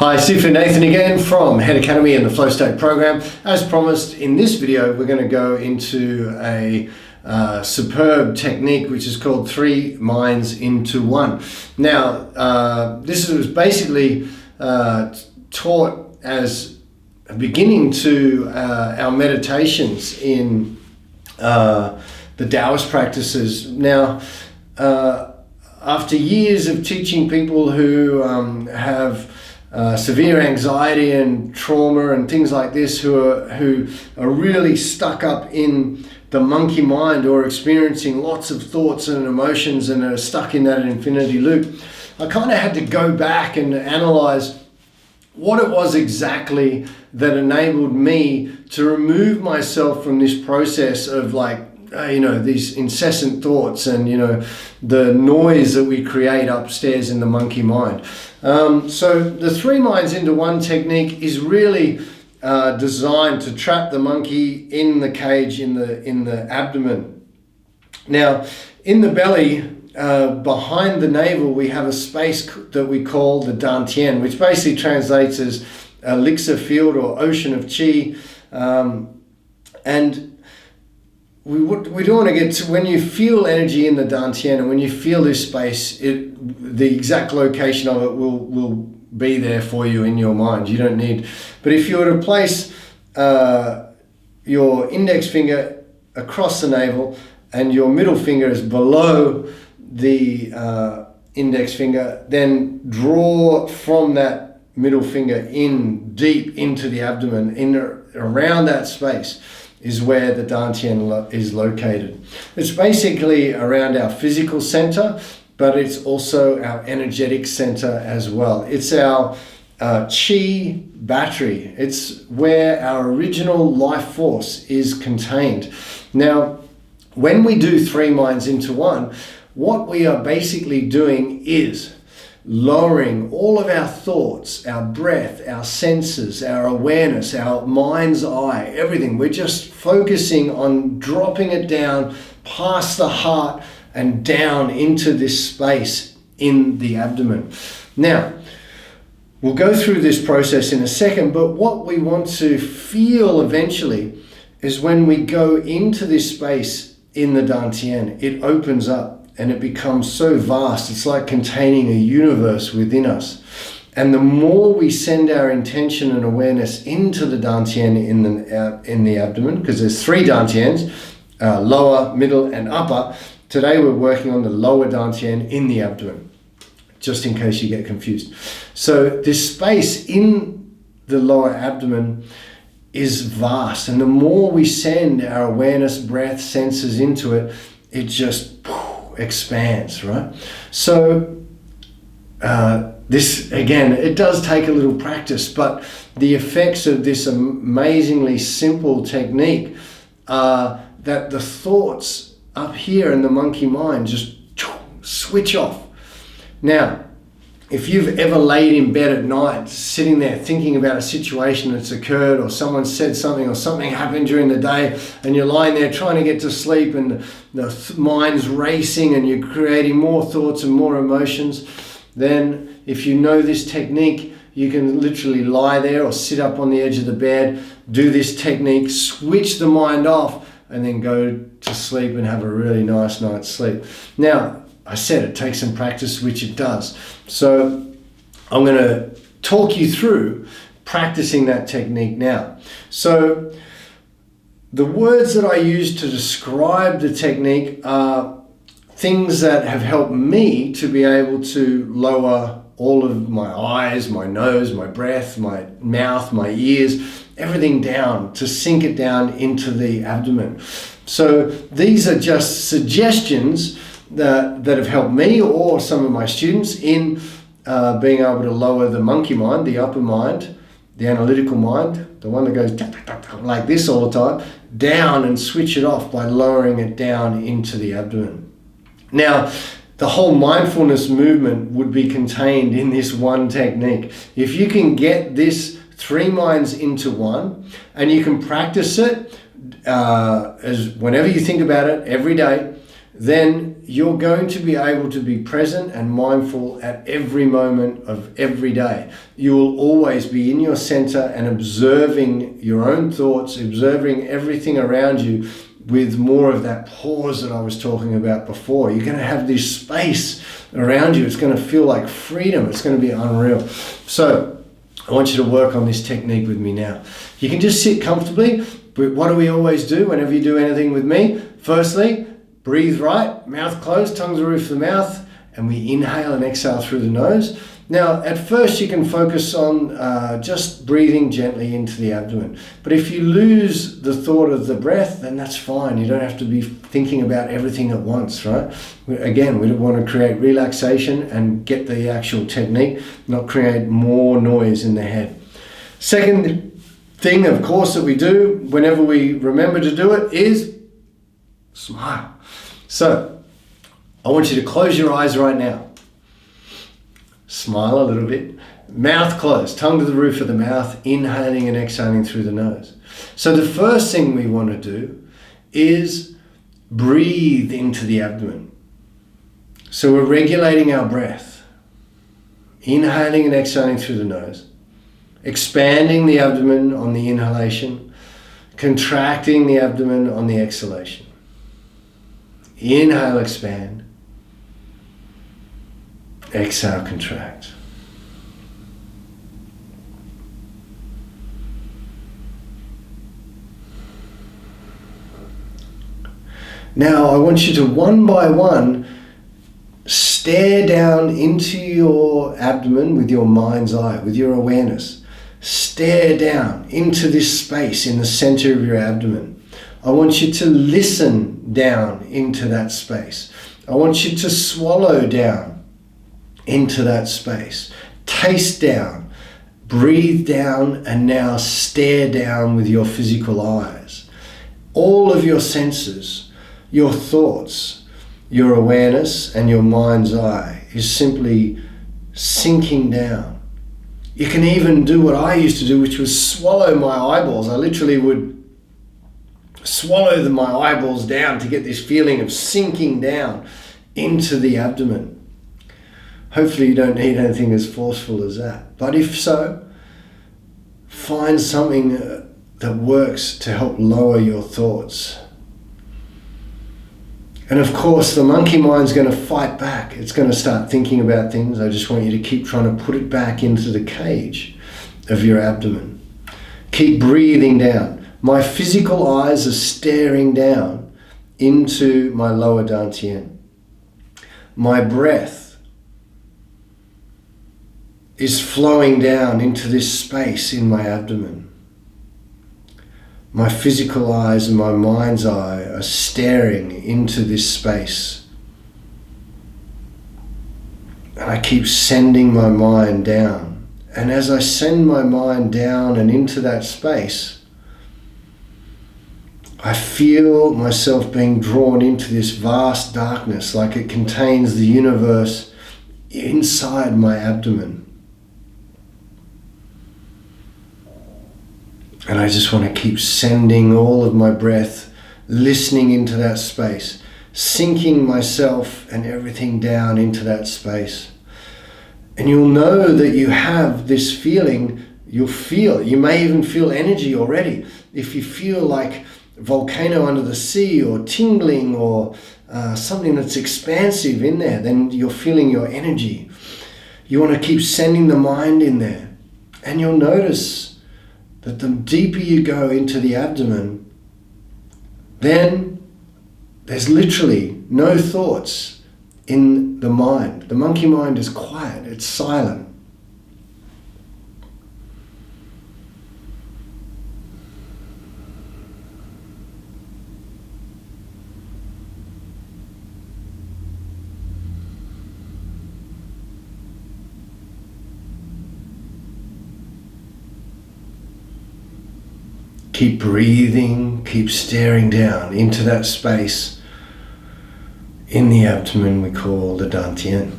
Hi, Sifu Nathan again from Head Academy and the Flow State program. As promised, in this video we're going to go into a superb technique which is called 3 minds into 1. Now, this was basically taught as a beginning to our meditations in the Taoist practices. Now, after years of teaching people who have severe anxiety and trauma and things like this, who are really stuck up in the monkey mind or experiencing lots of thoughts and emotions and are stuck in that infinity loop, I kind of had to go back and analyze what it was exactly that enabled me to remove myself from this process of these incessant thoughts and, the noise that we create upstairs in the monkey mind. So the 3 minds into 1 technique is really designed to trap the monkey in the cage in the abdomen. Now, in the belly, behind the navel, we have a space that we call the dantian, which basically translates as elixir field or ocean of chi. And we don't want to get to when you feel energy in the dantian, and when you feel this space, the exact location of it will be there for you in your mind. You don't need, but if you were to place your index finger across the navel and your middle finger is below the index finger, then draw from that middle finger in deep into the abdomen, around that space is where the dantian is located. It's basically around our physical center, but it's also our energetic center as well. It's our chi battery. It's where our original life force is contained. Now, when we do 3 minds into 1, what we are basically doing is lowering all of our thoughts, our breath, our senses, our awareness, our mind's eye, everything. We're just focusing on dropping it down past the heart and down into this space in the abdomen. Now, we'll go through this process in a second, but what we want to feel eventually is when we go into this space in the dantian, it opens up. And it becomes so vast, it's like containing a universe within us. And the more we send our intention and awareness into the dantian in the abdomen, because there's 3 dantians, lower, middle, and upper. Today we're working on the lower dantian in the abdomen, just in case you get confused. So this space in the lower abdomen is vast, and the more we send our awareness, breath, senses into it, it just expands, right? So this, again, it does take a little practice, but the effects of this amazingly simple technique are that the thoughts up here in the monkey mind just switch off. Now, if you've ever laid in bed at night sitting there thinking about a situation that's occurred, or someone said something, or something happened during the day, and you're lying there trying to get to sleep and the mind's racing and you're creating more thoughts and more emotions, then if you know this technique, you can literally lie there or sit up on the edge of the bed, do this technique, switch the mind off, and then go to sleep and have a really nice night's sleep. Now, I said it takes some practice, which it does. So I'm going to talk you through practicing that technique now. So the words that I use to describe the technique are things that have helped me to be able to lower all of my eyes, my nose, my breath, my mouth, my ears, everything down, to sink it down into the abdomen. So these are just suggestions that have helped me or some of my students in being able to lower the monkey mind, the upper mind, the analytical mind, the one that goes like this all the time, down and switch it off by lowering it down into the abdomen. Now, the whole mindfulness movement would be contained in this one technique. If you can get this 3 minds into 1, and you can practice it as whenever you think about it every day, then you're going to be able to be present and mindful at every moment of every day. You will always be in your center and observing your own thoughts, observing everything around you with more of that pause that I was talking about before. You're going to have this space around you. It's going to feel like freedom. It's going to be unreal. So I want you to work on this technique with me now. You can just sit comfortably, but what do we always do whenever you do anything with me? Firstly, breathe right, mouth closed, tongue to the roof of the mouth, and we inhale and exhale through the nose. Now, at first you can focus on just breathing gently into the abdomen. But if you lose the thought of the breath, then that's fine. You don't have to be thinking about everything at once, right? Again, we want to create relaxation and get the actual technique, not create more noise in the head. Second thing, of course, that we do whenever we remember to do it is smile. So, I want you to close your eyes right now. Smile a little bit. Mouth closed, tongue to the roof of the mouth, inhaling and exhaling through the nose. So the first thing we want to do is breathe into the abdomen. So we're regulating our breath. Inhaling and exhaling through the nose. Expanding the abdomen on the inhalation. Contracting the abdomen on the exhalation. Inhale, expand. Exhale, contract. Now, I want you to one by one stare down into your abdomen with your mind's eye, with your awareness. Stare down into this space in the center of your abdomen. I want you to listen down into that space. I want you to swallow down into that space. Taste down, breathe down, and now stare down with your physical eyes. All of your senses, your thoughts, your awareness, and your mind's eye is simply sinking down. You can even do what I used to do, which was swallow my eyeballs. I literally would swallow my eyeballs down to get this feeling of sinking down into the abdomen. Hopefully you don't need anything as forceful as that. But if so, find something that works to help lower your thoughts. And of course, the monkey mind's going to fight back. It's going to start thinking about things. I just want you to keep trying to put it back into the cage of your abdomen. Keep breathing down. My physical eyes are staring down into my lower dantian. My breath is flowing down into this space in my abdomen. My physical eyes and my mind's eye are staring into this space. And I keep sending my mind down. And as I send my mind down and into that space, I feel myself being drawn into this vast darkness, like it contains the universe inside my abdomen. And I just want to keep sending all of my breath, listening into that space, sinking myself and everything down into that space. And you'll know that you have this feeling, you may even feel energy already. If you feel like volcano under the sea or tingling or something that's expansive in there, then you're feeling your energy. You want to keep sending the mind in there. And you'll notice that the deeper you go into the abdomen, then there's literally no thoughts in the mind. The monkey mind is quiet, it's silent. Keep breathing, keep staring down into that space in the abdomen we call the dantian.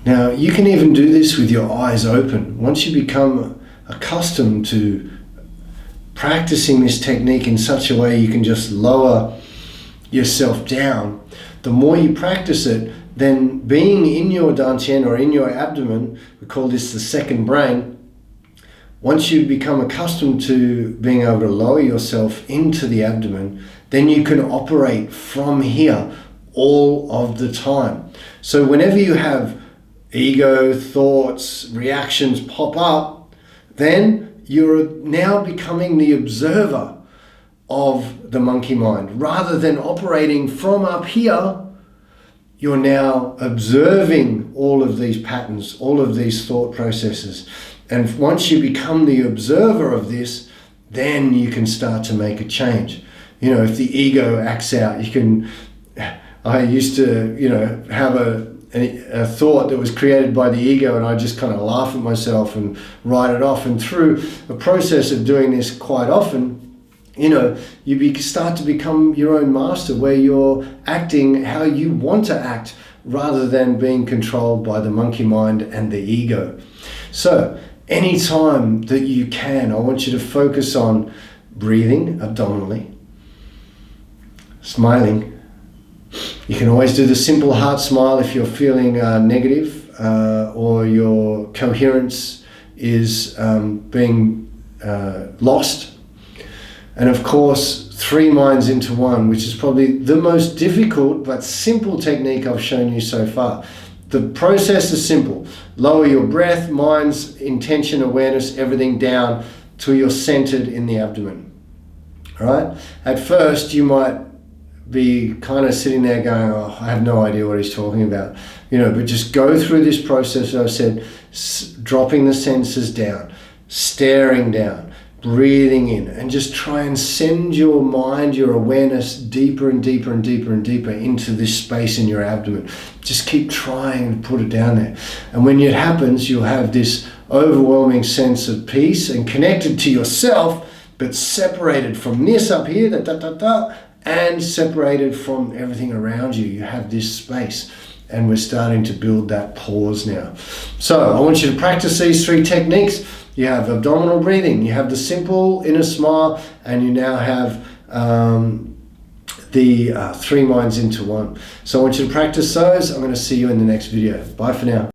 Now, you can even do this with your eyes open. Once you become accustomed to practicing this technique in such a way you can just lower yourself down, the more you practice it, then being in your dantian or in your abdomen, we call this the second brain. Once you become accustomed to being able to lower yourself into the abdomen, then you can operate from here all of the time. So whenever you have ego, thoughts, reactions pop up, then you're now becoming the observer of the monkey mind. Rather than operating from up here, you're now observing all of these patterns, all of these thought processes. And once you become the observer of this, then you can start to make a change. If the ego acts out, I used to, have a thought that was created by the ego, and I just kind of laugh at myself and write it off. And through the process of doing this quite often, you start to become your own master, where you're acting how you want to act rather than being controlled by the monkey mind and the ego. So anytime that you can, I want you to focus on breathing abdominally, smiling. You can always do the simple heart smile if you're feeling negative or your coherence is being lost. And of course, 3 minds into one, which is probably the most difficult but simple technique I've shown you so far. The process is simple. Lower your breath, minds, intention, awareness, everything down till you're centered in the abdomen. All right? At first, you might be kind of sitting there going, oh, I have no idea what he's talking about. But just go through this process, as I said, dropping the senses down, staring down, breathing in, and just try and send your mind, your awareness deeper and deeper and deeper and deeper into this space in your abdomen. Just keep trying to put it down there. And when it happens, you'll have this overwhelming sense of peace and connected to yourself, but separated from this up here, and separated from everything around you. You have this space. And we're starting to build that pause now. So I want you to practice these 3 techniques. You have abdominal breathing, you have the simple inner smile, and you now have the 3 minds into one. So I want you to practice those. I'm going to see you in the next video. Bye for now.